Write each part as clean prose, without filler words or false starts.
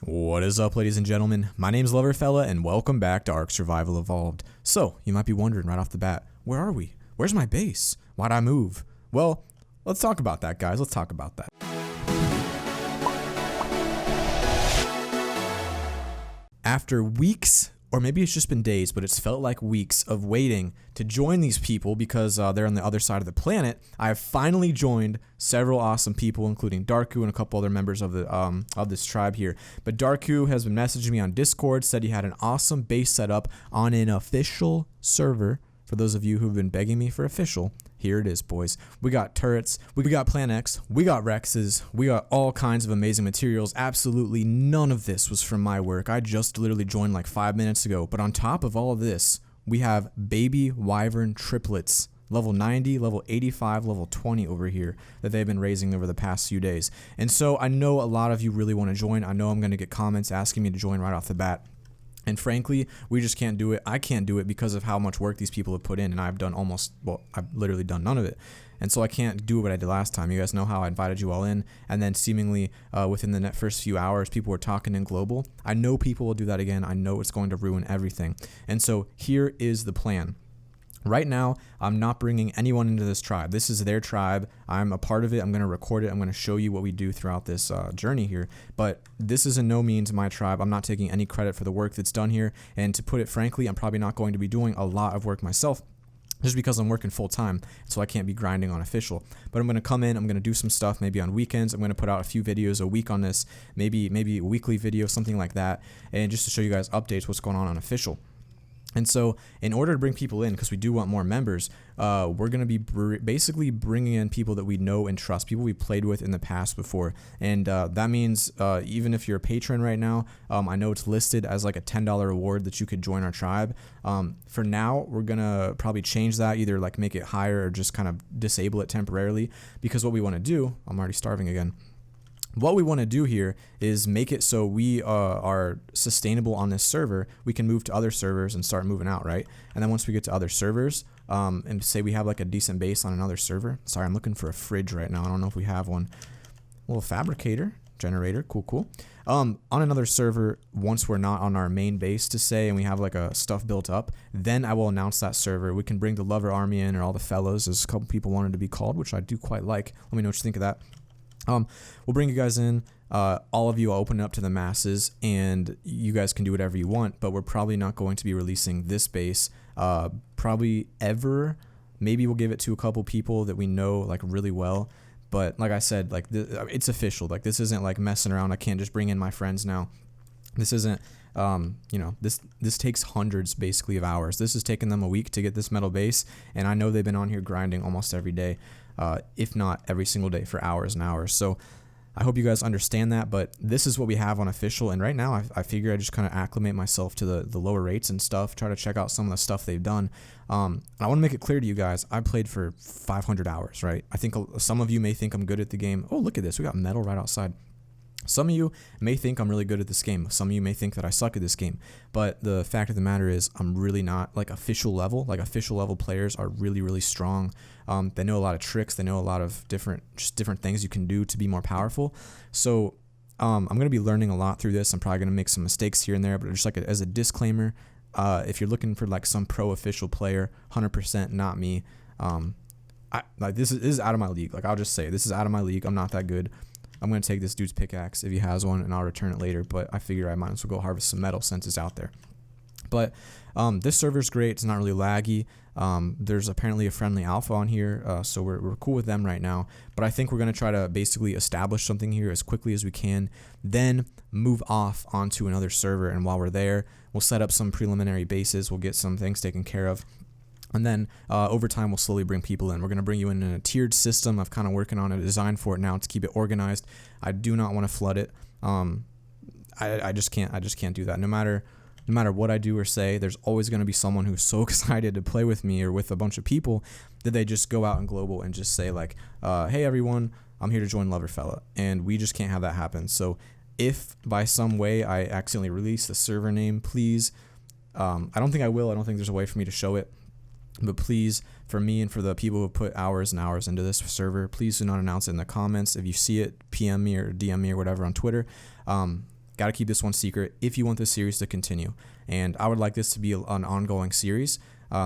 What is up, ladies and gentlemen? My name's Loverfella, and welcome back to Ark Survival Evolved. So, you might be wondering right off the bat, where are we? Where's my base? Why'd I move? Well, let's talk about that, guys. Let's talk about that. After weeks, or maybe it's just been days, but it's felt like weeks of waiting to join these people because they're on the other side of the planet, I have finally joined several awesome people, including Darku and a couple other members of the of this tribe here. But Darku has been messaging me on Discord, said he had an awesome base set up on an official server. For those of you who've been begging me for official, here it is, boys. We got turrets, we got Plan X, we got Rexes, we got all kinds of amazing materials. Absolutely none of this was from my work. I just literally joined like 5 minutes ago. But on top of all of this, we have baby wyvern triplets, level 90, level 85, level 20 over here that they've been raising over the past few days. And so I know a lot of you really want to join. I know I'm going to get comments asking me to join right off the bat. And frankly, we just can't do it. I can't do it because of how much work these people have put in, and I've done I've literally done none of it. And so I can't do what I did last time. You guys know how I invited you all in, and then seemingly within the first few hours, people were talking in global. I know people will do that again. I know it's going to ruin everything. And so here is the plan. Right now, I'm not bringing anyone into this tribe. This is their tribe. I'm a part of it. I'm going to record it. I'm going to show you what we do throughout this journey here. But this is in no means my tribe. I'm not taking any credit for the work that's done here. And to put it frankly, I'm probably not going to be doing a lot of work myself, just because I'm working full time, so I can't be grinding on official. But I'm going to come in, I'm going to do some stuff maybe on weekends. I'm going to put out a few videos a week on this, maybe a weekly video, something like that, and just to show you guys updates, what's going on official. And so in order to bring people in, because we do want more members, we're going to be basically bringing in people that we know and trust, people we played with in the past before. And that means even if you're a patron right now, I know it's listed as like a $10 reward that you could join our tribe. For now, we're going to probably change that, either like make it higher or just kind of disable it temporarily, because what we want to do, I'm already starving again. What we want to do here is make it so we are sustainable on this server. We can move to other servers and start moving out, right? And then once we get to other servers, and say we have like a decent base on another server. Sorry, I'm looking for a fridge right now. I don't know if we have one. Well, fabricator, generator, cool. On another server, once we're not on our main base to say, and we have like a stuff built up, then I will announce that server. We can bring the Lover Army in, or all the fellows, as a couple people wanted to be called, which I do quite like. Let me know what you think of that. We'll bring you guys in, all of you will open it up to the masses, and you guys can do whatever you want, but we're probably not going to be releasing this base, probably ever. Maybe we'll give it to a couple people that we know like really well, but like I said, like it's official. Like this isn't like messing around. I can't just bring in my friends now. This isn't, this takes hundreds basically of hours. This has taken them a week to get this metal base, and I know they've been on here grinding almost every day. If not every single day, for hours and hours. So I hope you guys understand that, but this is what we have on official, and right now I figure I just kind of acclimate myself to the lower rates and stuff, try to check out some of the stuff they've done. And I want to make it clear to you guys, I played for 500 hours, right? I think some of you may think I'm good at the game. Oh, look at this, we got metal right outside. Some of you may think I'm really good at this game. Some of you may think that I suck at this game. But the fact of the matter is, I'm really not. Like official level players are really, really strong. They know a lot of tricks. They know a lot of different things you can do to be more powerful. So I'm going to be learning a lot through this. I'm probably going to make some mistakes here and there. But just like as a disclaimer, if you're looking for like some pro official player, 100% not me. This is out of my league. Like I'll just say, this is out of my league. I'm not that good. I'm going to take this dude's pickaxe if he has one, and I'll return it later, but I figure I might as well go harvest some metal since it's out there. But this server's great. It's not really laggy. There's apparently a friendly alpha on here, so we're cool with them right now. But I think we're going to try to basically establish something here as quickly as we can, then move off onto another server, and while we're there, we'll set up some preliminary bases. We'll get some things taken care of. And then over time, we'll slowly bring people in. We're going to bring you in a tiered system. I'm kind of working on a design for it now to keep it organized. I do not want to flood it. I just can't do that. No matter what I do or say, there's always going to be someone who's so excited to play with me or with a bunch of people that they just go out in global and just say like, hey everyone, I'm here to join Loverfella. And we just can't have that happen. So if by some way I accidentally release the server name, please, I don't think I will. I don't think there's a way for me to show it. But please, for me and for the people who put hours and hours into this server, please do not announce it in the comments. If you see it, PM me or DM me or whatever on Twitter. got to keep this one secret if you want this series to continue. And I would like this to be an ongoing series.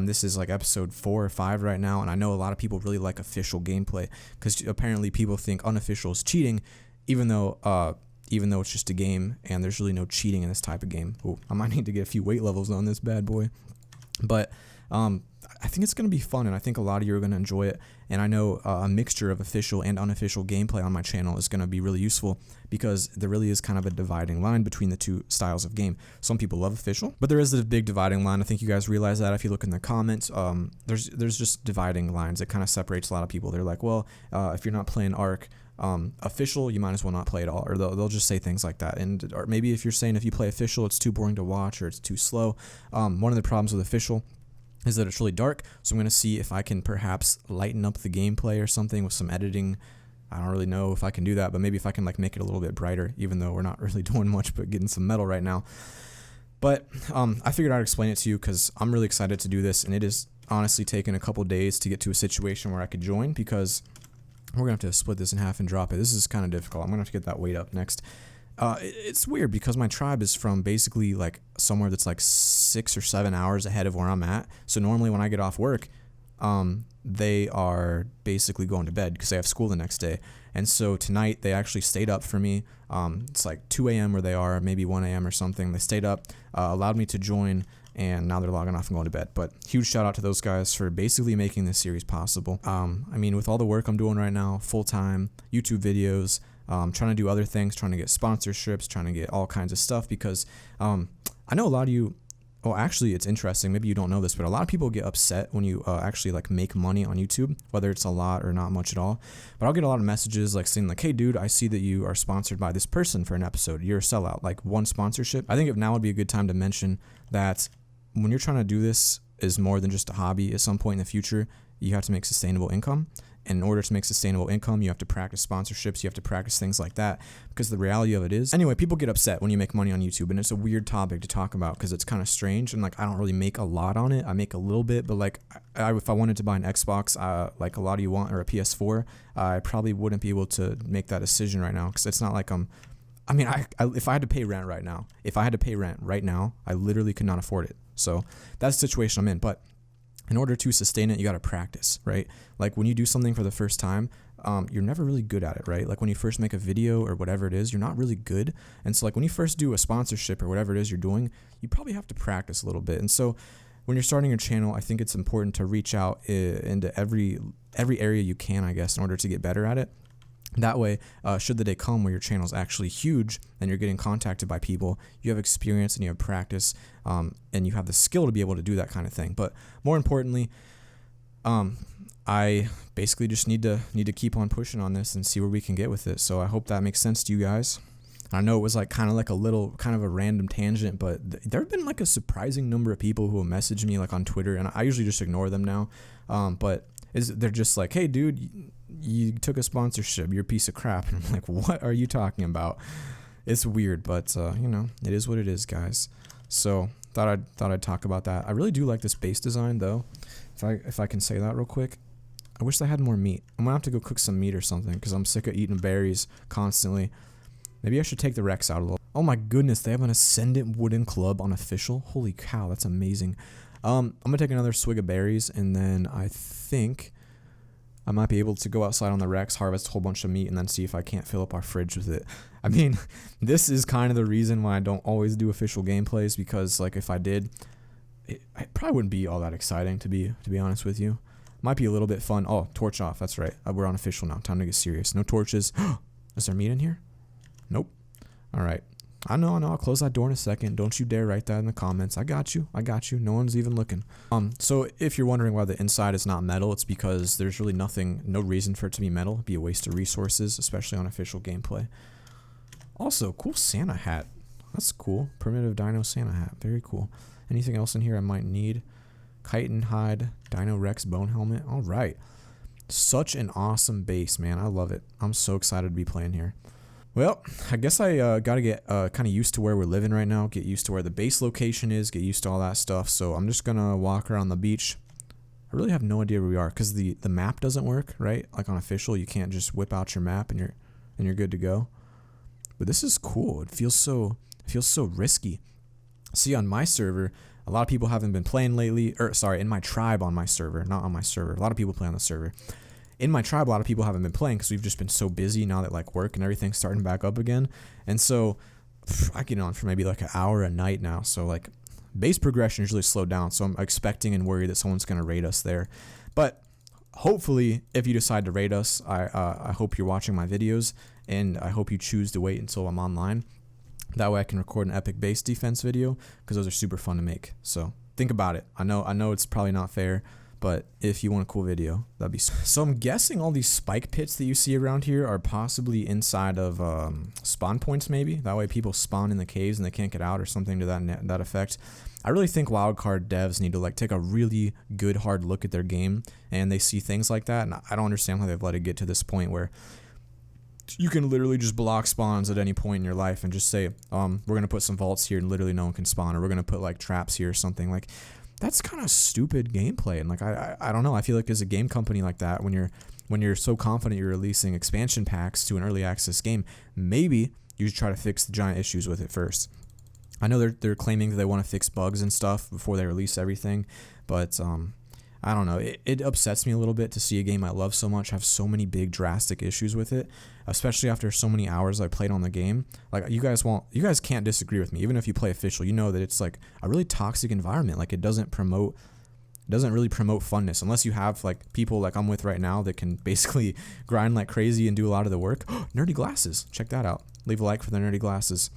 This is like episode 4 or 5 right now, and I know a lot of people really like official gameplay because apparently people think unofficial is cheating, even though it's just a game and there's really no cheating in this type of game. Ooh, I might need to get a few weight levels on this bad boy. But I think it's going to be fun, and I think a lot of you are going to enjoy it. And I know a mixture of official and unofficial gameplay on my channel is going to be really useful because there really is kind of a dividing line between the two styles of game. Some people love official, but there is a big dividing line. I think you guys realize that if you look in the comments. There's just dividing lines. It kind of separates a lot of people. They're like, well, if you're not playing Ark official, you might as well not play it all, or they'll just say things like that. And or maybe if you're saying if you play official, it's too boring to watch or it's too slow. One of the problems with official is that it's really dark, so I'm going to see if I can perhaps lighten up the gameplay or something with some editing. I don't really know if I can do that, but maybe if I can like make it a little bit brighter, even though we're not really doing much but getting some metal right now. But I figured I'd explain it to you because I'm really excited to do this, and it is honestly taken a couple days to get to a situation where I could join, because we're going to have to split this in half and drop it. This is kind of difficult. I'm going to have to get that weight up next. It's weird because my tribe is from basically like somewhere that's like 6 or 7 hours ahead of where I'm at. So normally when I get off work, they are basically going to bed because they have school the next day. And so tonight they actually stayed up for me. It's like 2 a.m. where they are, maybe 1 a.m. or something. They stayed up, allowed me to join, and now they're logging off and going to bed. But huge shout out to those guys for basically making this series possible. I mean, with all the work I'm doing right now, full-time, YouTube videos, trying to do other things, trying to get sponsorships, trying to get all kinds of stuff, because I know a lot of you, well, actually it's interesting, maybe you don't know this, but a lot of people get upset when you actually like make money on YouTube, whether it's a lot or not much at all. But I'll get a lot of messages like saying like, hey dude, I see that you are sponsored by this person for an episode, you're a sellout, like one sponsorship. I think now would be a good time to mention that when you're trying to do this is more than just a hobby. At some point in the future, you have to make sustainable income. And in order to make sustainable income, you have to practice sponsorships, you have to practice things like that, because the reality of it is, anyway, people get upset when you make money on YouTube, and it's a weird topic to talk about because it's kind of strange, and like I don't really make a lot on it. I make a little bit, but like if I wanted to buy an Xbox, like a lot of you want, or a PS4, I probably wouldn't be able to make that decision right now, because it's not like I mean, if I had to pay rent right now, I literally could not afford it. So that's the situation I'm in. But in order to sustain it, you got to practice, right? Like when you do something for the first time, you're never really good at it, right? Like when you first make a video or whatever it is, you're not really good. And so like when you first do a sponsorship or whatever it is you're doing, you probably have to practice a little bit. And so when you're starting your channel, I think it's important to reach out into every area you can, I guess, in order to get better at it. That way, should the day come where your channel is actually huge and you're getting contacted by people, you have experience and you have practice, and you have the skill to be able to do that kind of thing. But more importantly, I basically just need to keep on pushing on this and see where we can get with it. So I hope that makes sense to you guys. I know it was like kind of a random tangent, but there have been like a surprising number of people who have messaged me like on Twitter, and I usually just ignore them now. But they're just like, hey dude, you took a sponsorship, you're a piece of crap. And I'm like, what are you talking about? It's weird, but you know, it is what it is, guys. So thought I'd talk about that. I really do like this base design though, if I can say that real quick. I wish I had more meat. I'm gonna have to go cook some meat or something because I'm sick of eating berries constantly. Maybe I should take the Rex out a little. Oh my goodness, they have an Ascendant Wooden Club on official. Holy cow, that's amazing. I'm gonna take another swig of berries, and then I think I might be able to go outside on the Rex, harvest a whole bunch of meat, and then see if I can't fill up our fridge with it. I mean, this is kind of the reason why I don't always do official gameplays, because like if I did, it probably wouldn't be all that exciting, to be honest with you. Might be a little bit fun. Oh, torch off. That's right. We're on official now. Time to get serious. No torches. Is there meat in here? Nope. All right. I know. I'll close that door in a second. Don't you dare write that in the comments. I got you. No one's even looking. So if you're wondering why the inside is not metal, it's because there's really no reason for it to be metal. It'd be a waste of resources, especially on official gameplay. Also, cool Santa hat. That's cool. Primitive Dino Santa hat. Very cool. Anything else in here I might need? Chitin hide, Dino Rex bone helmet. All right. Such an awesome base, man. I love it. I'm so excited to be playing here. Well, I guess I got to get kind of used to where we're living right now, get used to where the base location is, get used to all that stuff. So I'm just going to walk around the beach. I really have no idea where we are because the map doesn't work, right? Like on official, you can't just whip out your map and you're good to go. But this is cool. It feels so risky. See, on my server, a lot of people haven't been playing lately, or sorry, in my tribe on my server, not on my server. A lot of people play on the server. In my tribe, a lot of people haven't been playing because we've just been so busy now that like work and everything's starting back up again. And so I get on for maybe like an hour a night now. So like base progression is really slowed down. So I'm expecting and worried that someone's going to raid us there. But hopefully, if you decide to raid us, I hope you're watching my videos, and I hope you choose to wait until I'm online. That way I can record an epic base defense video, because those are super fun to make. So think about it. I know it's probably not fair, but if you want a cool video, that'd be so. I'm guessing all these spike pits that you see around here are possibly inside of spawn points, maybe. That way people spawn in the caves and they can't get out, or something to that effect. I really think wildcard devs need to like take a really good hard look at their game, and they see things like that, and I don't understand how they've let it get to this point where you can literally just block spawns at any point in your life and just say, we're gonna put some vaults here and literally no one can spawn, or we're gonna put like traps here or something. Like, that's kind of stupid gameplay. And like I don't know, I feel like as a game company like that, when you're so confident you're releasing expansion packs to an early access game, maybe you should try to fix the giant issues with it first. I know they're claiming that they want to fix bugs and stuff before they release everything, but I don't know. It upsets me a little bit to see a game I love so much have so many big drastic issues with it, especially after so many hours I played on the game. Like, you guys can't disagree with me. Even if you play official, you know that it's like a really toxic environment. Like, it doesn't really promote funness unless you have like people like I'm with right now that can basically grind like crazy and do a lot of the work. Nerdy glasses, check that out. Leave a like for the nerdy glasses.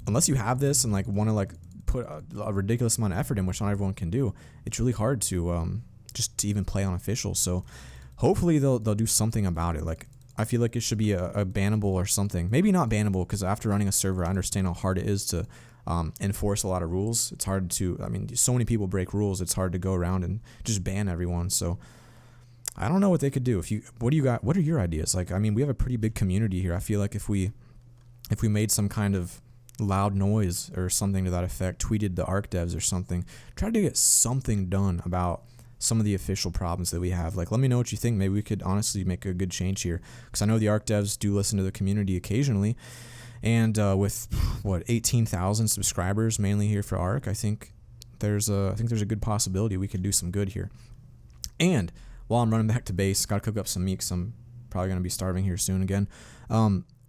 Unless you have this and like want to like put a ridiculous amount of effort in, which not everyone can do, it's really hard to just to even play on official. So hopefully they'll do something about it. Like, I feel like it should be a bannable or something. Maybe not bannable, because after running a server, I understand how hard it is to enforce a lot of rules. It's hard to, I mean, so many people break rules. It's hard to go around and just ban everyone. So I don't know what they could do. What do you got? What are your ideas? Like, I mean, we have a pretty big community here. I feel like if we made some kind of loud noise or something to that effect, tweeted the ARC devs or something, tried to get something done about some of the official problems that we have. Like, let me know what you think. Maybe we could honestly make a good change here, because I know the ARC devs do listen to the community occasionally, and with 18,000 subscribers mainly here for ARC, I think there's a good possibility we could do some good here. And while I'm running back to base, gotta cook up some meat, 'cause I'm probably gonna be starving here soon again.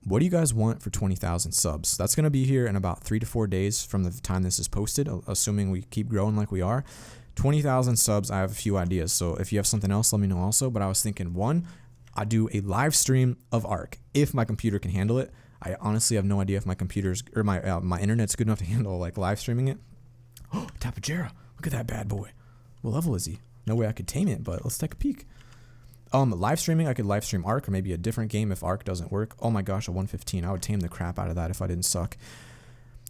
What do you guys want for 20,000 subs? That's going to be here in about 3 to 4 days from the time this is posted, assuming we keep growing like we are. 20,000 subs, I have a few ideas. So if you have something else, let me know also. But I was thinking, one, I do a live stream of ARC if my computer can handle it. I honestly have no idea if my computer's or my internet's good enough to handle like live streaming it. Oh, Tapajera, look at that bad boy. What level is he? No way I could tame it, but let's take a peek. Live streaming, I could live stream ARC or maybe a different game if ARC doesn't work. Oh my gosh, a 115. I would tame the crap out of that if I didn't suck.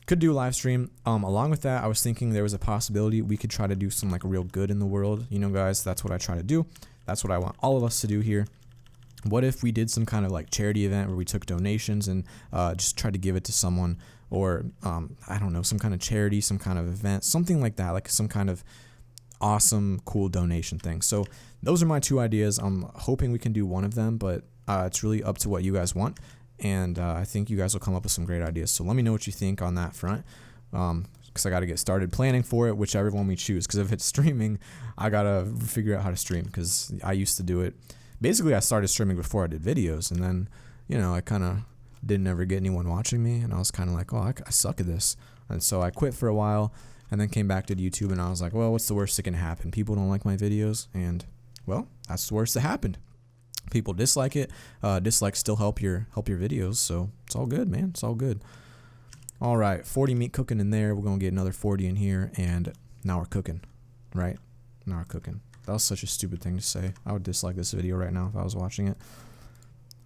Could do a live stream. Along with that, I was thinking there was a possibility we could try to do some like real good in the world. You know, guys, that's what I try to do. That's what I want all of us to do here. What if we did some kind of like charity event where we took donations and just tried to give it to someone, or I don't know, some kind of charity, some kind of event, something like that, like some kind of awesome, cool donation thing. So those are my two ideas. I'm hoping we can do one of them, but it's really up to what you guys want. And I think you guys will come up with some great ideas. So let me know what you think on that front, because I got to get started planning for it, whichever one we choose. Because if it's streaming, I got to figure out how to stream, because I used to do it. Basically, I started streaming before I did videos, and then, you know, I kind of didn't ever get anyone watching me, and I was kind of like, oh, I suck at this. And so I quit for a while, and then came back to YouTube, and I was like, well, what's the worst that can happen? People don't like my videos, and, well, that's the worst that happened. People dislike it. Dislikes still help your videos, so it's all good, man. It's all good. All right, 40 meat cooking in there. We're going to get another 40 in here, and now we're cooking, right? Now we're cooking. That was such a stupid thing to say. I would dislike this video right now if I was watching it.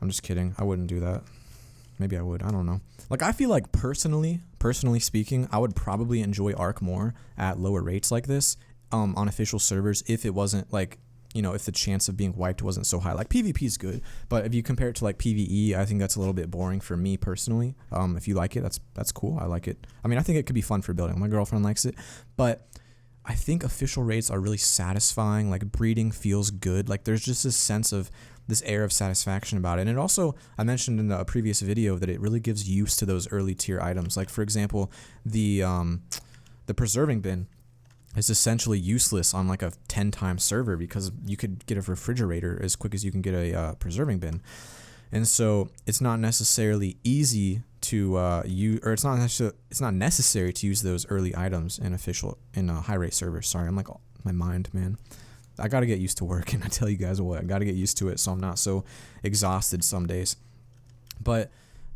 I'm just kidding. I wouldn't do that. Maybe I would. I don't know. Like, I feel like personally speaking, I would probably enjoy ARC more at lower rates like this on official servers if it wasn't like, you know, if the chance of being wiped wasn't so high. Like, PvP is good, but if you compare it to like PvE, I think that's a little bit boring for me personally. If you like it, that's cool. I like it. I mean, I think it could be fun for building. My girlfriend likes it, but I think official rates are really satisfying. Like, breeding feels good. Like, there's just this sense of this air of satisfaction about it. And it also, I mentioned in a previous video that it really gives use to those early tier items. Like for example, the preserving bin is essentially useless on like a 10 times server because you could get a refrigerator as quick as you can get a preserving bin. And so it's not necessarily easy to use, or it's not necessary to use those early items in a high rate server. Sorry, I'm like my mind, man. I got to get used to work, and I tell you guys what, I got to get used to it so I'm not so exhausted some days. But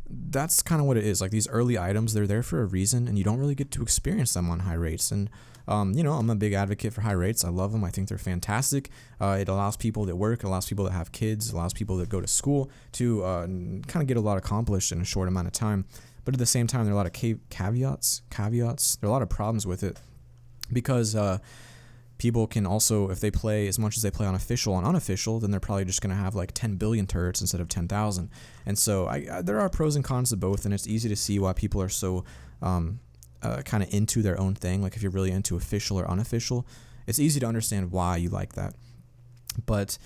that's kind of what it is. Like these early items, they're there for a reason, and you don't really get to experience them on high rates. And you know, I'm a big advocate for high rates. I love them. I think they're fantastic. It allows people that work, it allows people that have kids, it allows people that go to school to kind of get a lot accomplished in a short amount of time. But at the same time, there are a lot of caveats. There are a lot of problems with it because people can also, if they play as much as they play on official and unofficial, then they're probably just going to have like 10 billion turrets instead of 10,000. And so there are pros and cons to both, and it's easy to see why people are so kind of into their own thing. Like if you're really into official or unofficial, it's easy to understand why you like that. But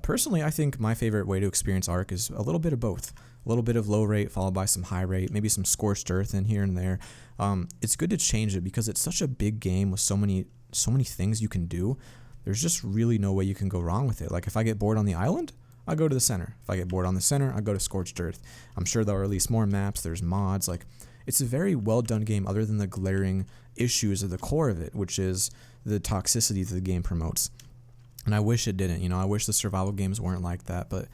personally, I think my favorite way to experience Ark is a little bit of both. A little bit of low rate followed by some high rate, maybe some scorched earth in here and there. It's good to change it because it's such a big game with so many things you can do. There's just really no way you can go wrong with it. Like if I get bored on the island, I go to the center. If I get bored on the center, I go to scorched earth. I'm sure they'll release more maps. There's mods. Like it's a very well done game other than the glaring issues of the core of it, which is the toxicity that the game promotes. And I wish it didn't. You know, I wish the survival games weren't like that, but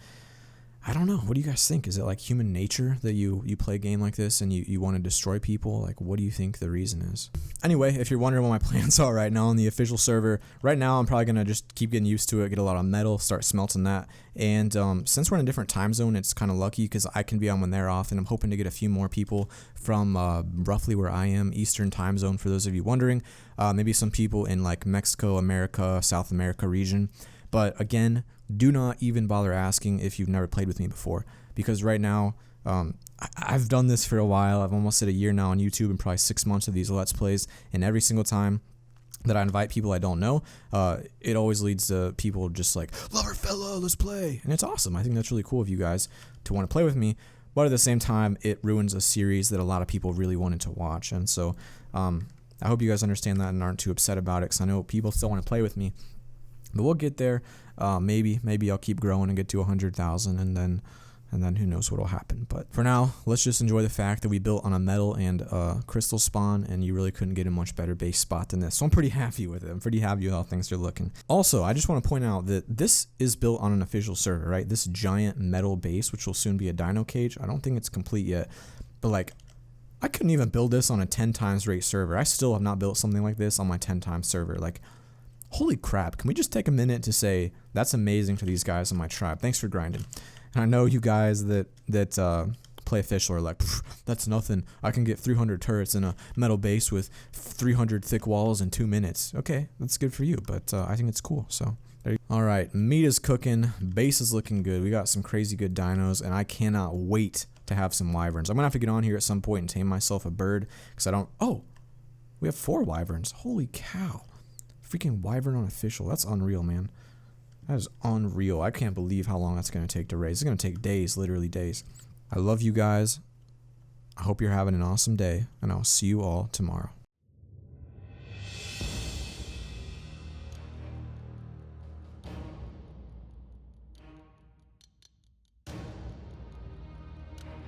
I don't know. What do you guys think? Is it like human nature that you play a game like this and you want to destroy people? Like, what do you think the reason is? Anyway, if you're wondering what my plans are right now on the official server, right now I'm probably going to just keep getting used to it, get a lot of metal, start smelting that. And since we're in a different time zone, it's kind of lucky because I can be on when they're off, and I'm hoping to get a few more people from roughly where I am, Eastern time zone, for those of you wondering. Maybe some people in like Mexico, America, South America region. But again, do not even bother asking if you've never played with me before, because right now I've done this for a while. I've almost hit a year now on YouTube and probably 6 months of these Let's Plays, and every single time that I invite people I don't know, it always leads to people just like, Loverfella, let's play. And it's awesome. I think that's really cool of you guys to want to play with me, but at the same time, it ruins a series that a lot of people really wanted to watch. And so I hope you guys understand that and aren't too upset about it, because I know people still want to play with me. But we'll get there. Maybe I'll keep growing and get to 100,000, and then who knows what'll happen. But for now, let's just enjoy the fact that we built on a metal and crystal spawn, and you really couldn't get a much better base spot than this. So I'm pretty happy with it. I'm pretty happy with how things are looking. Also, I just want to point out that this is built on an official server, right? This giant metal base, which will soon be a dino cage. I don't think it's complete yet, but like, I couldn't even build this on a 10 times rate server. I still have not built something like this on my 10 times server. Like, holy crap, can we just take a minute to say that's amazing to these guys in my tribe. Thanks for grinding. And I know you guys that play official are like, that's nothing. I can get 300 turrets in a metal base with 300 thick walls in 2 minutes. Okay, that's good for you, but I think it's cool. So there you go. All right, meat is cooking. Base is looking good. We got some crazy good dinos, and I cannot wait to have some wyverns. I'm going to have to get on here at some point and tame myself a bird, because I don't... Oh, we have 4 wyverns. Holy cow. Freaking wyvern on official. That's unreal, man. That is unreal. I can't believe how long that's going to take to raise. It's going to take days, literally days. I love you guys. I hope you're having an awesome day, and I'll see you all tomorrow.